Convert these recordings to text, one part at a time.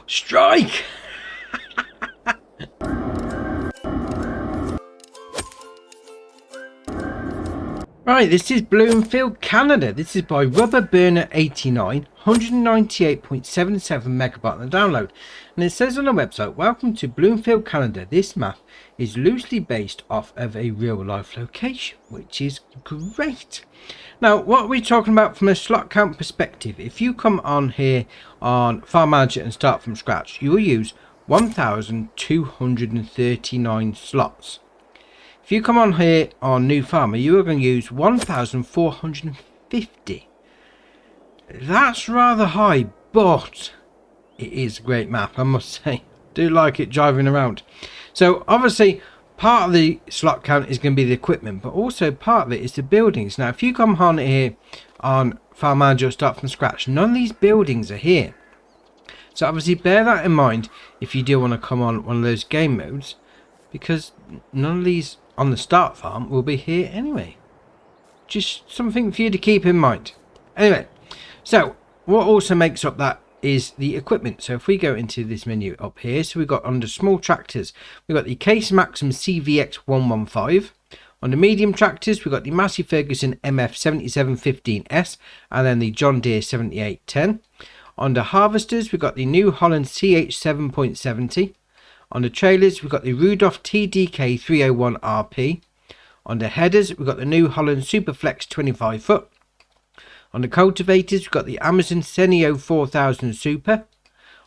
Strike! Right, this is Bloomfield Canada. This is by Rubber Burner 89, 198.77 megabyte on the download. And it says on the website, welcome to Bloomfield Canada. This map is loosely based off of a real life location, which is great. Now, what are we talking about from a slot count perspective? If you come on here on Farm Manager and start from scratch, you will use 1,239 slots. If you come on here on New Farmer, you are going to use 1,450. That's rather high, but it is a great map, I must say. Do like it driving around. So obviously part of the slot count is going to be the equipment, but also part of it is the buildings. Now if you come on here on Farm Manager start from scratch, none of these buildings are here. So obviously bear that in mind if you do want to come on one of those game modes, because none of these on the start farm will be here anyway. Just something for you to keep in mind. Anyway, so what also makes up that is the equipment. So if we go into this menu up here, so we've got under small tractors, we've got the Case Maxim CVX 115. On the medium tractors, we've got the Massey Ferguson MF 7715S and then the John Deere 7810. On the harvesters, we've got the New Holland CH 7.70. On the trailers, we've got the Rudolph TDK 301 RP. On the headers, we've got the New Holland Superflex 25 foot. On the cultivators, we've got the Amazon Senio 4000 Super.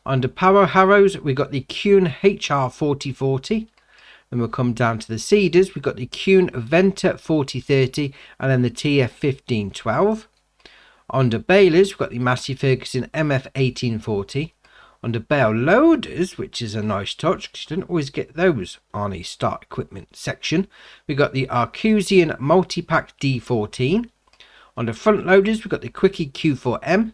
On the power harrows, we've got the Kuhn HR 4040. Then we'll come down to the seeders, we've got the Kuhn Venta 4030 and then the TF 1512. On the balers, we've got the Massey Ferguson MF 1840. On the bale loaders, which is a nice touch because you don't always get those on a start equipment section, we've got the Arcusian Multipack D14. On the front loaders, we've got the Quickie Q4M.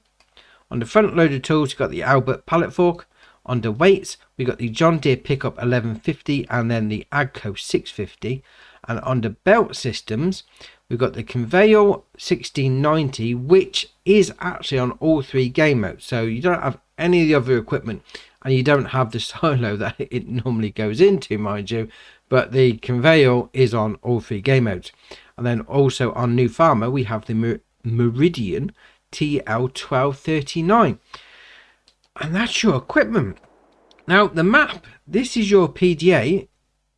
On the front loader tools, we've got the Albert pallet fork. On the weights, we've got the John Deere Pickup 1150 and then the Agco 650. And on the belt systems, we've got the Conveyor 1690, which is actually on all three game modes. So you don't have any of the other equipment and you don't have the silo that it normally goes into, mind you, but the Conveyor is on all three game modes. And then also on New Farmer, we have the Meridian TL1239, and that's your equipment. Now the map, this is your PDA.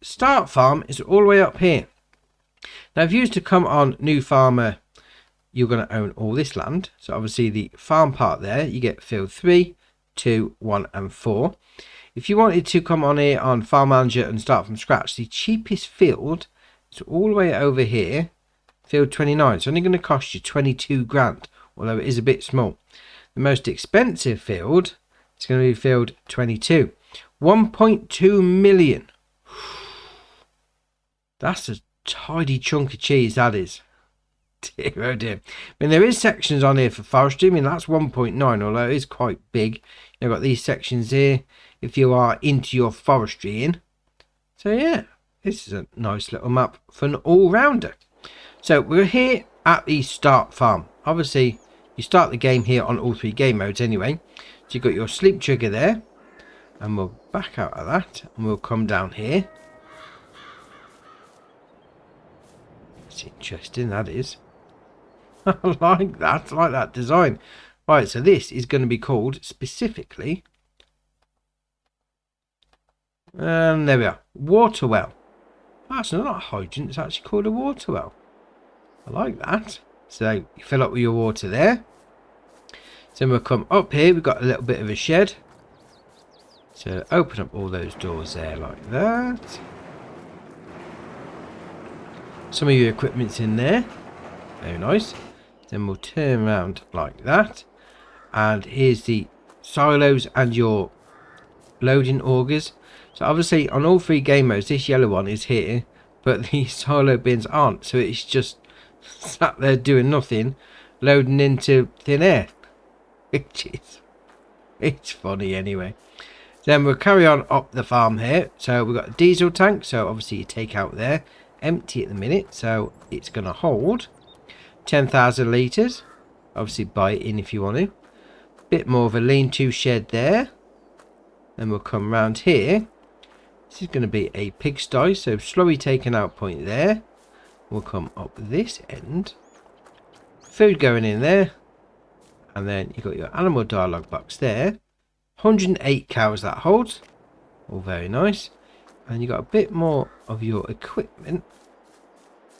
Start farm is all the way up here. Now if you used to come on New Farmer, you're going to own all this land. So obviously the farm part there, you get field 3, 2, 1 and 4. If you wanted to come on here on Farm Manager and start from scratch, the cheapest field is all the way over here, field 29. It's only going to cost you 22 grand, although it is a bit small. The most expensive field is going to be field 22, 1.2 million. That's a tidy chunk of cheese, that is. Dear, oh dear. I mean, there is sections on here for forestry. I mean, that's 1.9, although it is quite big. You've got these sections here if you are into your forestry in. So yeah, this is a nice little map for an all-rounder. So we're here at the start farm. Obviously, you start the game here on all three game modes anyway. So you've got your sleep trigger there. And we'll back out of that and we'll come down here. It's interesting, that is. I like that design. Right, so this is going to be called specifically, there we are, water well. That's not a hydrant, it's actually called a water well. I like that. So you fill up with your water there. So we'll come up here, we've got a little bit of a shed. So open up all those doors there like that. Some of your equipment's in there. Very nice. Then we'll turn around like that. And here's the silos and your loading augers. So obviously on all three game modes, this yellow one is here, but the silo bins aren't. So it's just sat there doing nothing, loading into thin air. It's funny anyway. Then we'll carry on up the farm here. So we've got a diesel tank. So obviously you take out there. Empty at the minute. So it's going to hold 10,000 litres. Obviously buy it in if you want to. Bit more of a lean-to shed there. Then we'll come round here. This is going to be a pigsty, so slowly taken out point there. We'll come up this end. Food going in there. And then you've got your animal dialogue box there. 108 cows that holds. All very nice. And you've got a bit more of your equipment.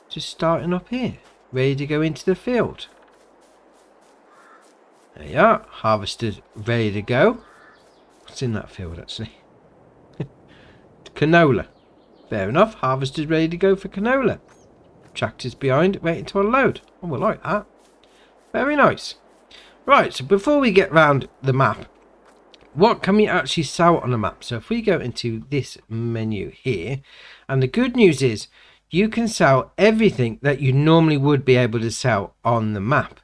Just starting up here. Ready to go into the field. There you are. Harvesters ready to go. What's in that field actually? Canola. Fair enough. Harvesters ready to go for canola. Tractors behind waiting to unload. Oh, we like that. Very nice. Right, so before we get round the map, what can we actually sell on the map? So if we go into this menu here, and the good news is you can sell everything that you normally would be able to sell on the map,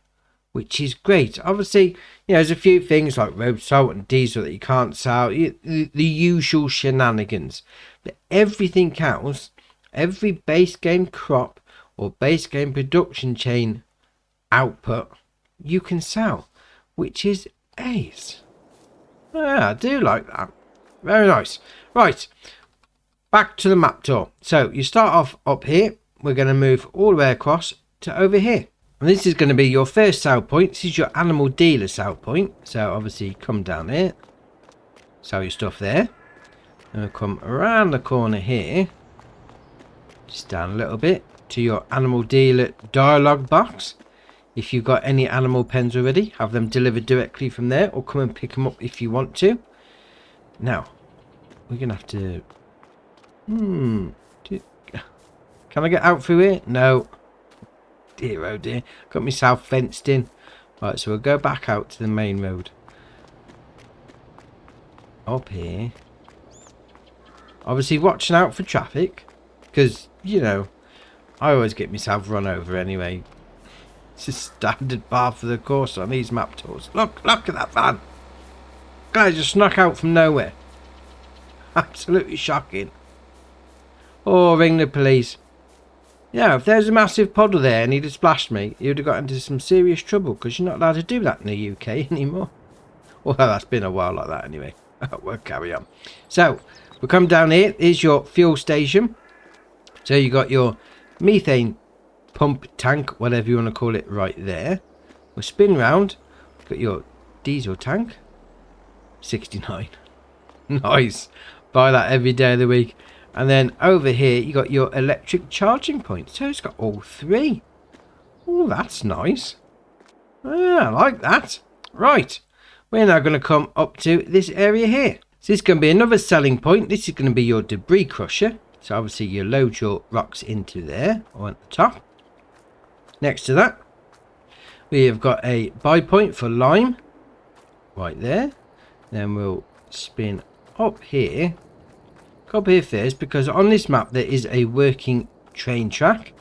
which is great. Obviously, there's a few things like road salt and diesel that you can't sell, the usual shenanigans. But everything else, every base game crop or base game production chain output, you can sell, which is ace. Yeah, I do like that. Very nice. Right, back to the map tour. So you start off up here. We're going to move all the way across to over here. And this is going to be your first sell point. This is your animal dealer sell point. So obviously come down here. Sell your stuff there. And we'll come around the corner here. Just down a little bit to your animal dealer dialogue box. If you've got any animal pens already, have them delivered directly from there, or come and pick them up if you want to. Now, we're going to have to... Can I get out through here? No. Dear, oh dear. Got myself fenced in. Right, so we'll go back out to the main road. Up here. Obviously watching out for traffic. Because, I always get myself run over anyway. It's a standard bar for the course on these map tours. Look at that van. Guy just snuck out from nowhere. Absolutely shocking. Oh, ring the police. Yeah, if there's a massive puddle there and he'd have splashed me, he would have got into some serious trouble, because you're not allowed to do that in the UK anymore. Well, that's been a while like that anyway. We'll carry on. So, we'll come down here. Here's your fuel station. So you got your methane pump tank, whatever you want to call it, right there. We'll spin round. Got your diesel tank. 69. Nice. Buy that every day of the week. And then over here you got your electric charging point. So it's got all three. Oh, that's nice. Yeah, I like that. Right. We're now going to come up to this area here. So this is going to be another selling point. This is going to be your debris crusher. So obviously you load your rocks into there or at the top. Next to that, we have got a buy point for lime right there. Then we'll spin up here. Go up here first, because on this map there is a working train track.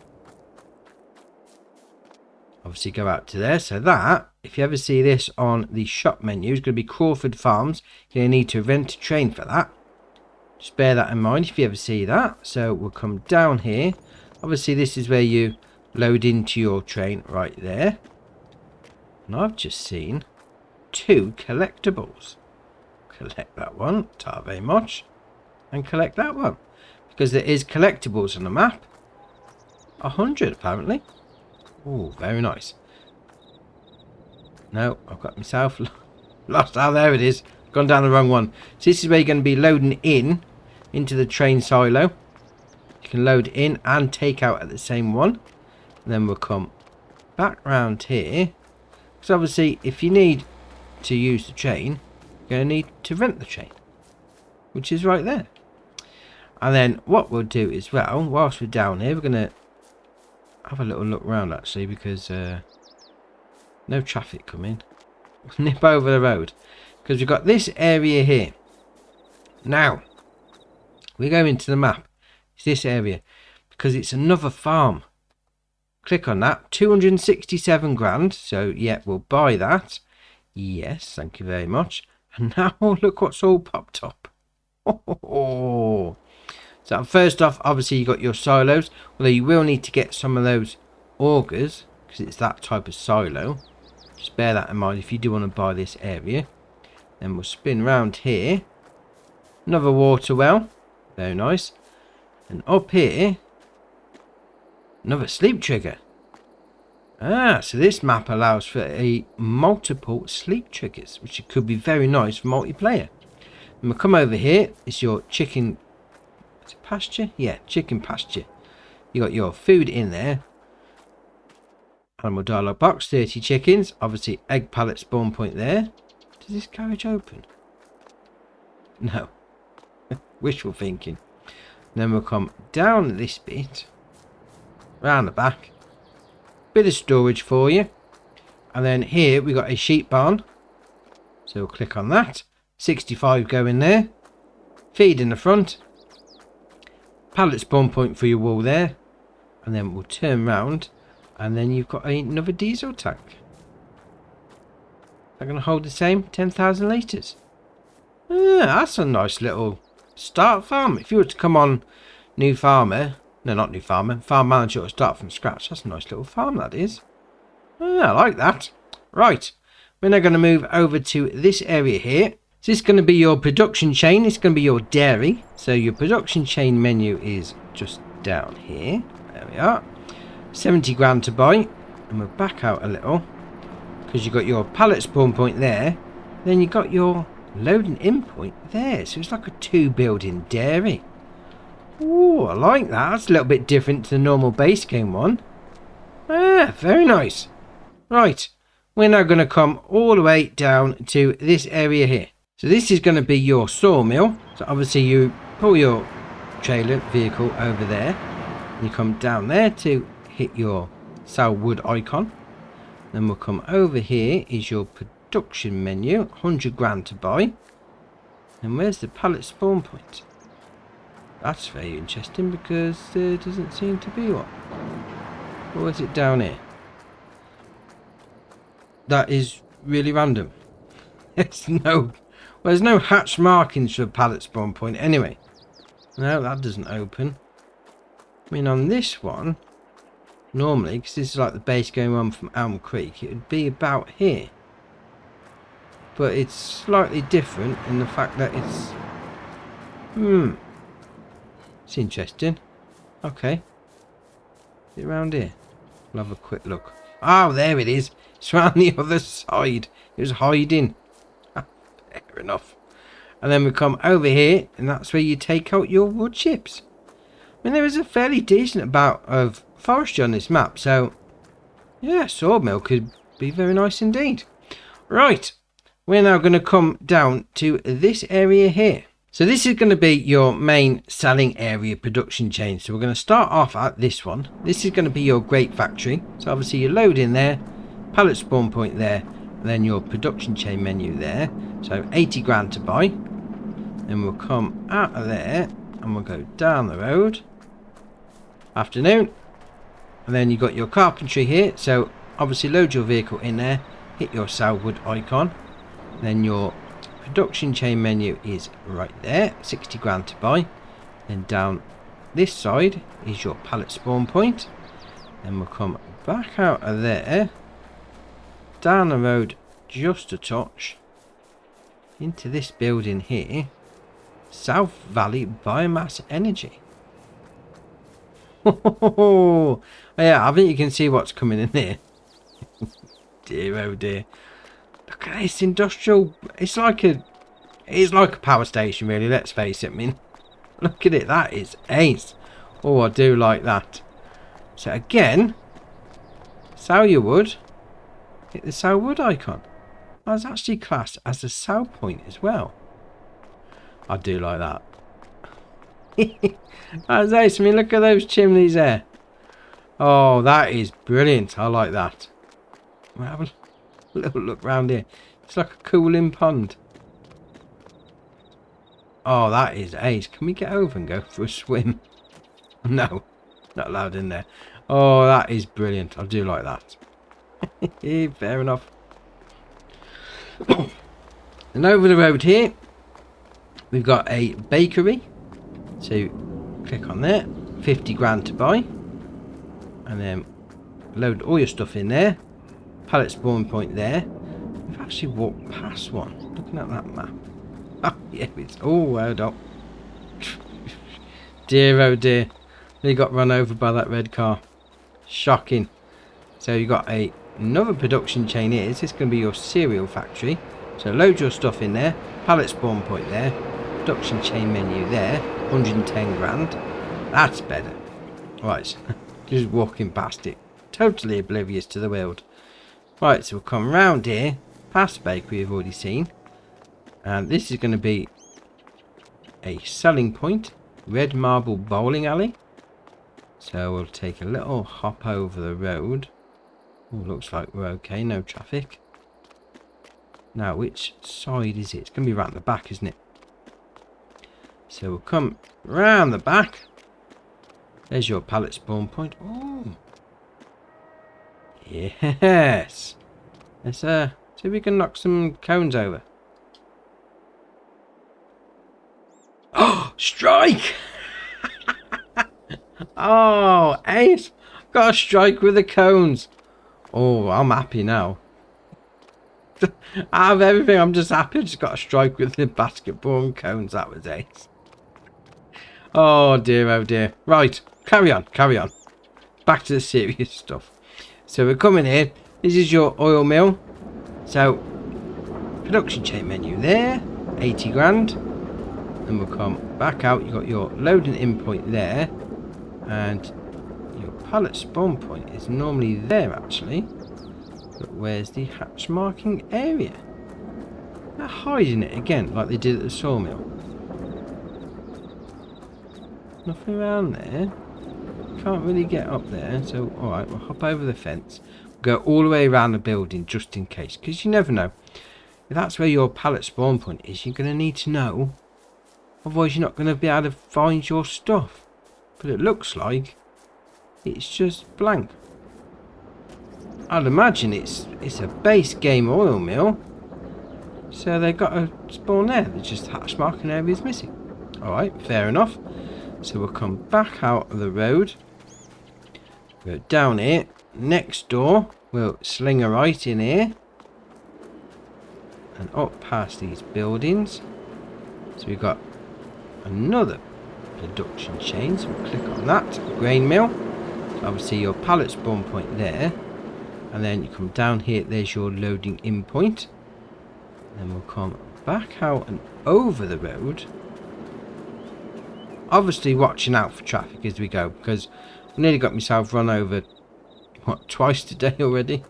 Obviously go out to there. So that, if you ever see this on the shop menu, is going to be Crawford Farms. You're going to need to rent a train for that. Just bear that in mind if you ever see that. So we'll come down here. Obviously this is where you load into your train right there. And I've just seen 2 collectibles. Collect that one, ta very much. And collect that one. Because there is collectibles on the map. 100 apparently. Oh, very nice. No, I've got myself lost. Oh, there it is. Gone down the wrong one. So this is where you're going to be loading into the train silo. You can load in and take out at the same one. And then we'll come back round here. Because obviously if you need to use the train, you're going to need to rent the train. Which is right there. And then what we'll do as well, whilst we're down here, we're going to have a little look around actually, because no traffic coming. Nip over the road. Because we've got this area here. Now, we go into the map. It's this area. Because it's another farm. Click on that. 267 grand. So, yeah, we'll buy that. Yes, thank you very much. And now, look what's all popped up. Oh. So, first off, obviously, you got your silos. Although you will need to get some of those augers. Because it's that type of silo. Just bear that in mind if you do want to buy this area. Then we'll spin round here. Another water well. Very nice. And up here, another sleep trigger. Ah, so this map allows for a multiple sleep triggers, which could be very nice for multiplayer. And we'll come over here. It's your chicken pasture. Yeah, chicken pasture. You got your food in there. Animal dialog box, 30 chickens. Obviously, egg pallet spawn point there. Does this carriage open? No. Wishful thinking. Then we'll come down this bit, round the back. Bit of storage for you. And then here we got a sheep barn. So we'll click on that. 65 go in there. Feed in the front. Pallet spawn point for your wall there. And then we'll turn round. And then you've got another diesel tank. They're going to hold the same 10,000 litres. Ah, that's a nice little start farm. If you were to come on New Farmer, no, not New Farmer, Farm Manager, or start from scratch, that's a nice little farm, that is. Ah, I like that. Right, we're now going to move over to this area here. So this is going to be your production chain. It's going to be your dairy. So your production chain menu is just down here. There we are. 70 grand to buy. And we'll back out a little, because you've got your pallet spawn point there. Then you've got your loading in point there. So it's like a 2-building dairy. Oh, I like that. That's a little bit different to the normal base game one. Ah, very nice. Right, we're now going to come all the way down to this area here. So this is going to be your sawmill. So obviously you pull your trailer vehicle over there. You come down there to hit your sell wood icon. Then we'll come over here is your production menu. 100 grand to buy. And where's the pallet spawn point? That's very interesting, because there doesn't seem to be one. Or is it down here? That is really random. There's no hatch markings for a pallet spawn point anyway. No, that doesn't open. I mean, on this one, normally, because this is like the base going on from Elm Creek, it would be about here. But it's slightly different in the fact that it's... It's interesting. Okay. Is it around here? We'll have a quick look. Oh, there it is. It's around the other side. It was hiding. Fair enough. And then we come over here, and that's where you take out your wood chips. I mean, there is a fairly decent amount of forestry on this map, so yeah, sawmill could be very nice indeed. Right, we're now going to come down to this area here. So this is going to be your main selling area production chain. So we're going to start off at this one. This is going to be your grape factory. So obviously you load in there, pallet spawn point there, and then your production chain menu there. So 80 grand to buy. Then we'll come out of there and we'll go down the road. Afternoon. And then you've got your carpentry here. So obviously load your vehicle in there, hit your sell wood icon. Then your production chain menu is right there, 60 grand to buy. Then down this side is your pallet spawn point. Then we'll come back out of there, down the road just a touch, into this building here, South Valley Biomass Energy. Oh yeah, I think you can see what's coming in here. Dear oh dear. Look at this industrial. It's like a power station, really. Let's face it. I mean, look at it. That is ace. Oh, I do like that. So again, sell your wood. Hit the sell wood icon. That's actually classed as a sell point as well. I do like that. That's ace. I mean, look at those chimneys there. Oh, that is brilliant. I like that. We'll have a little look round here. It's like a cooling pond. Oh, that is ace. Can we get over and go for a swim? No, not allowed in there. Oh, that is brilliant. I do like that. Fair enough. And over the road here, we've got a bakery. So click on there. 50 grand to buy. And then load all your stuff in there. Pallet spawn point there. We've actually walked past one. Looking at that map. Yeah, it's all wound up. Dear, oh dear. They got run over by that red car. Shocking. So you got another production chain here. Is this going to be your cereal factory? So load your stuff in there. Pallet spawn point there. Production chain menu there. 110 grand. That's better. Right. Just walking past it. Totally oblivious to the world. Right, so we'll come round here. Past the bakery we've already seen. And this is going to be a selling point. Red marble bowling alley. So we'll take a little hop over the road. Oh, looks like we're okay. No traffic. Now, which side is it? It's going to be around the back, isn't it? So we'll come round the back. There's your pallet spawn point. Oh. Yes. Let's see if we can knock some cones over. Oh, strike! Oh, ace! Got a strike with the cones. Oh, I'm happy now. Out of everything, I'm just happy I just got a strike with the basketball and cones. That was ace. Oh dear, oh dear. Right, carry on, carry on. Back to the serious stuff. So we're coming here. This is your oil mill. So, production chain menu there. 80 grand. And we'll come back out. You've got your loading in point there. And your pallet spawn point is normally there actually. But where's the hatch marking area? They're hiding it again like they did at the sawmill. Nothing around there. Can't really get up there. So alright, we'll hop over the fence. Go all the way around the building just in case. Because you never know. If that's where your pallet spawn point is, you're going to need to know. Otherwise you're not going to be able to find your stuff. But it looks like it's just blank. I'd imagine it's a base game oil mill. So they've got a spawn there. There's just hatch marking area is missing. Alright, fair enough. So we'll come back out of the road. Go down here. Next door. We'll sling a right in here. And up past these buildings. So we've got another production chain, so we'll click on that. Grain mill. So obviously your pallet spawn point there. And then you come down here, there's your loading in point. Then we'll come back out and over the road. Obviously watching out for traffic as we go, because I nearly got myself run over, what, twice today already?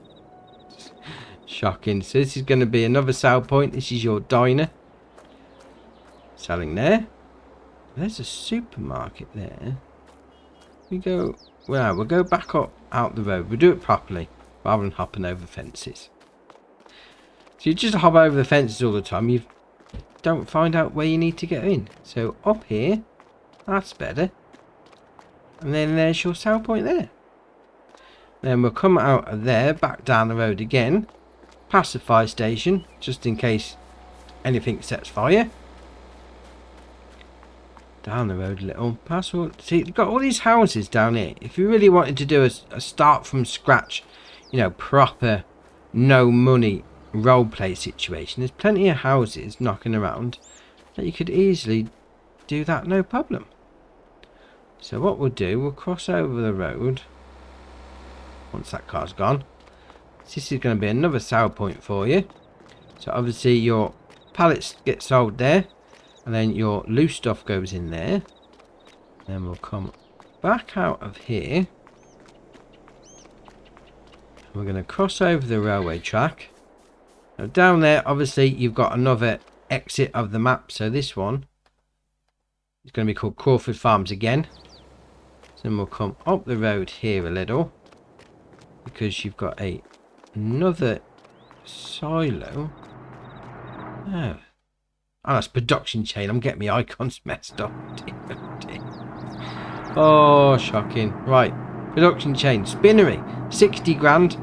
Shocking. So this is going to be another sell point. This is your diner. Selling there. There's a supermarket there. We go, well, we'll go back up out the road. We'll do it properly rather than hopping over fences. So you just hop over the fences all the time. You don't find out where you need to get in. So up here, that's better. And then there's your sell point there. Then we'll come out of there, back down the road again. Past the fire station, just in case anything sets fire. Down the road a little. Past all, see, you've got all these houses down here. If you really wanted to do a start from scratch, you know, proper, no money roleplay situation, there's plenty of houses knocking around that you could easily do that no problem. So what we'll do, we'll cross over the road once that car's gone. This is going to be another sell point for you. So obviously your pallets get sold there, and then your loose stuff goes in there. Then we'll come back out of here. We're going to cross over the railway track. Now down there obviously you've got another exit of the map, so this one is going to be called Crawford Farms again. So then we'll come up the road here a little, because you've got another silo. Oh, that's production chain. I'm getting my icons messed up. Oh, shocking. Right, production chain, spinnery, 60 grand.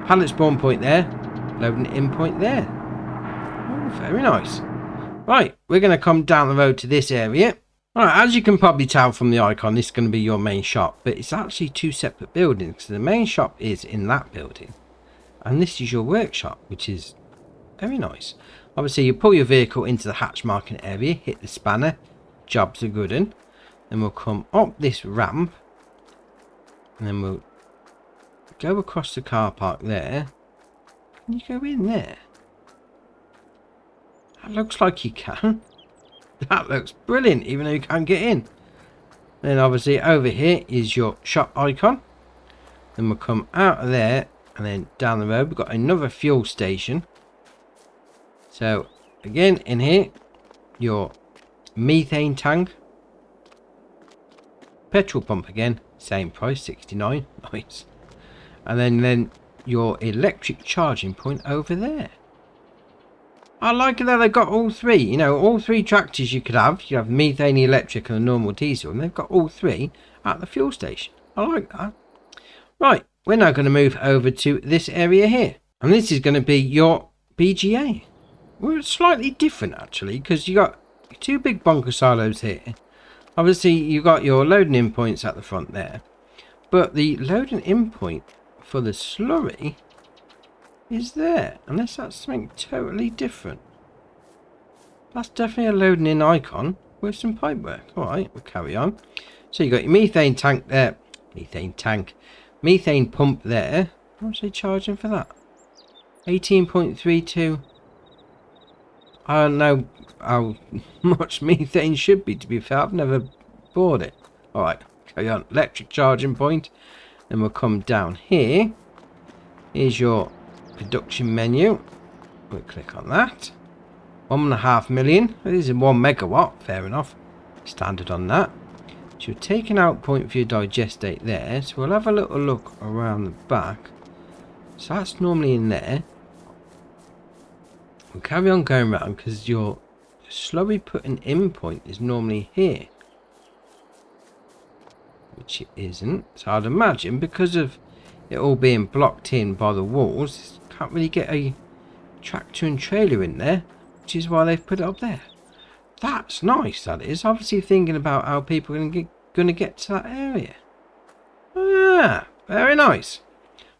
Pallet spawn point there, loading in point there. Oh, very nice. Right, we're going to come down the road to this area. Alright, as you can probably tell from the icon, this is going to be your main shop, but it's actually two separate buildings. So the main shop is in that building, and this is your workshop, which is Very nice. Obviously, you pull your vehicle into the hatch marking area, hit the spanner, jobs are good in. Then we'll come up this ramp, and then we'll go across the car park there. Can you go in there? That looks like you can. That looks brilliant, even though you can't get in. Then obviously over here is your shop icon. Then we'll come out of there, and then down the road we've got another fuel station. So again in here, your methane tank, petrol pump again, same price, 69, nice. And then your electric charging point over there. I like it that they've got all three. You know, all three tractors you could have. You have methane, electric, and a normal diesel, and they've got all three at the fuel station. I like that. Right, we're now going to move over to this area here, and this is going to be your BGA. Well, it's slightly different actually, because you got two big bunker silos here. Obviously, you got your loading in points at the front there, but the loading in point for the slurry is there, unless that's something totally different. That's definitely a loading in icon with some pipe work. Alright, we'll carry on. So you got your methane tank there, methane pump there. How much are they charging for that? 18.32. I don't know how much methane should be, to be fair. I've never bought it. Alright, carry on. Electric charging point. Then we'll come down here. Here's your production menu. We'll click on that. 1.5 million. It is 1 megawatt. Fair enough. Standard on that. So you're taking out point for your digestate there. So we'll have a little look around the back. So that's normally in there. We'll carry on going around because your slurry putting in point is normally here, which it isn't. So I'd imagine because of it all being blocked in by the walls, can't really get a tractor and trailer in there, which is why they've put it up there. That's nice, that is. Obviously thinking about how people are going to get to that area. Ah, very nice.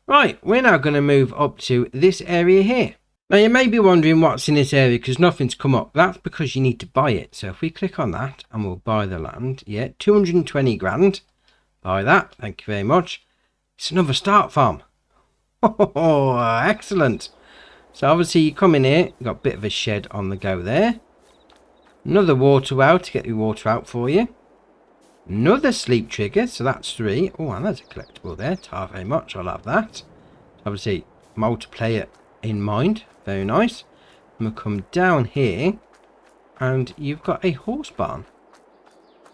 Right, we're now going to move up to this area here. Now you may be wondering what's in this area because nothing's come up. That's because you need to buy it. So if we click on that and we'll buy the land. Yeah, 220 grand. Buy that. Thank you very much. It's another start farm. Oh, excellent. So obviously you come in here. You've got a bit of a shed on the go there. Another water well to get the water out for you. Another sleep trigger. So that's 3. Oh, and there's a collectible there. Thank you very much. I'll have that. Obviously multiplayer in mind. Very nice. And we'll come down here and you've got a horse barn.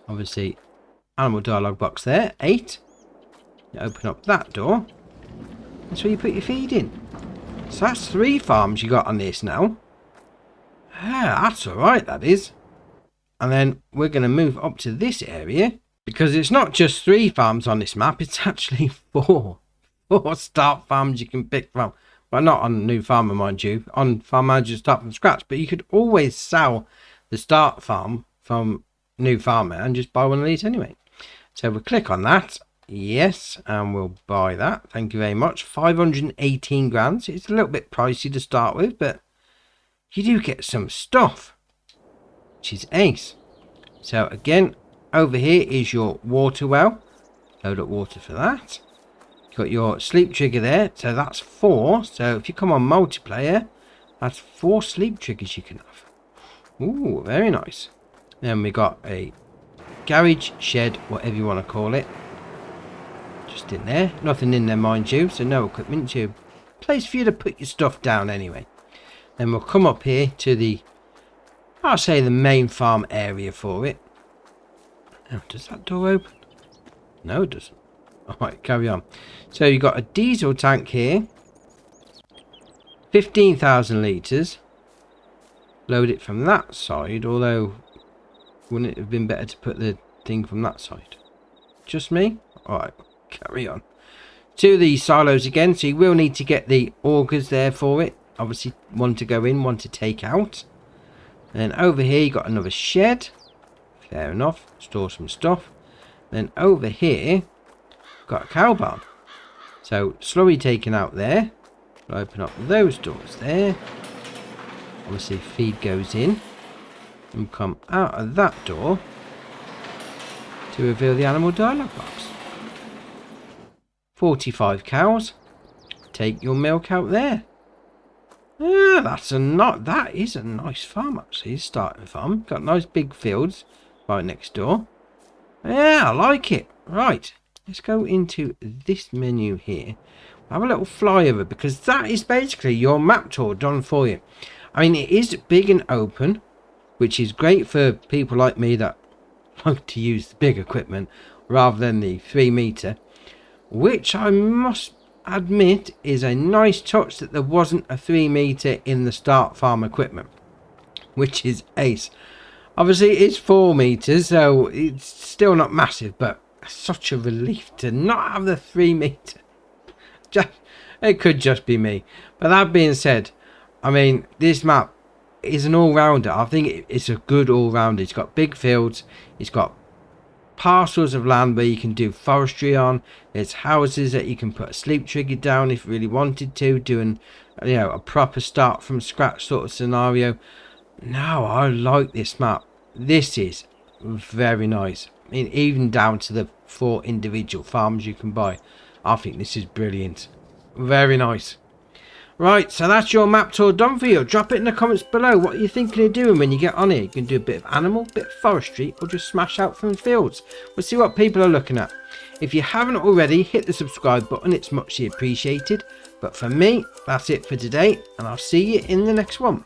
Obviously animal dialogue box there, 8. You open up that door. That's where you put your feed in. So that's 3 farms you got on this now. Yeah, that's alright, that is. And then we're going to move up to this area because it's not just 3 farms on this map, it's actually 4 start farms you can pick from. Well, not on New Farmer, mind you. On Farm Manager, start from scratch. But you could always sell the start farm from New Farmer and just buy one of these anyway. So we'll click on that. Yes, and we'll buy that. Thank you very much. 518 grand. So it's a little bit pricey to start with, but you do get some stuff, which is ace. So again, over here is your water well. Load up water for that. Got your sleep trigger there, so that's 4. So if you come on multiplayer, that's 4 sleep triggers you can have. Ooh, very nice. Then we got a garage, shed, whatever you want to call it, just in there. Nothing in there, mind you, so no equipment. To place for you to put your stuff down anyway. Then we'll come up here to the, I'll say the main farm area for it. Oh, does that door open? No, it doesn't. Alright, carry on. So you've got a diesel tank here. 15,000 litres. Load it from that side, although wouldn't it have been better to put the thing from that side? Just me? Alright, carry on. 2 of these silos again, so you will need to get the augers there for it. Obviously, one to go in, one to take out. And then over here, you got another shed. Fair enough. Store some stuff. Then over here, got a cow barn. So slowly taken out there. We'll open up those doors there. Obviously feed goes in and come out of that door to reveal the animal dialogue box. 45 cows. Take your milk out there. Yeah, that is a nice farm actually. It's a starting farm. Got nice big fields right next door. Yeah, I like it. Right, let's go into this menu here. Have a little flyover because that is basically your map tour done for you. I mean, it is big and open, which is great for people like me that like to use the big equipment rather than the 3 meter, which I must admit is a nice touch that there wasn't a 3 meter in the start farm equipment, which is ace. Obviously it's 4 meters, so it's still not massive, but such a relief to not have the 3 meter. It could just be me, but that being said, I mean, this map is an all-rounder. I think it's a good all-rounder. It's got big fields, it's got parcels of land where you can do forestry on. There's houses that you can put a sleep trigger down if you really wanted to, doing, you know, a proper start from scratch sort of scenario. No, I like this map. This is very nice. I mean, even down to the 4 individual farms you can buy. I think this is brilliant. Very nice. Right, so that's your map tour done for you. Drop it in the comments below. What are you thinking of doing when you get on here? You can do a bit of animal, bit of forestry, or just smash out from fields. We'll see what people are looking at. If you haven't already, hit the subscribe button. It's muchly appreciated. But for me, that's it for today, and I'll see you in the next one.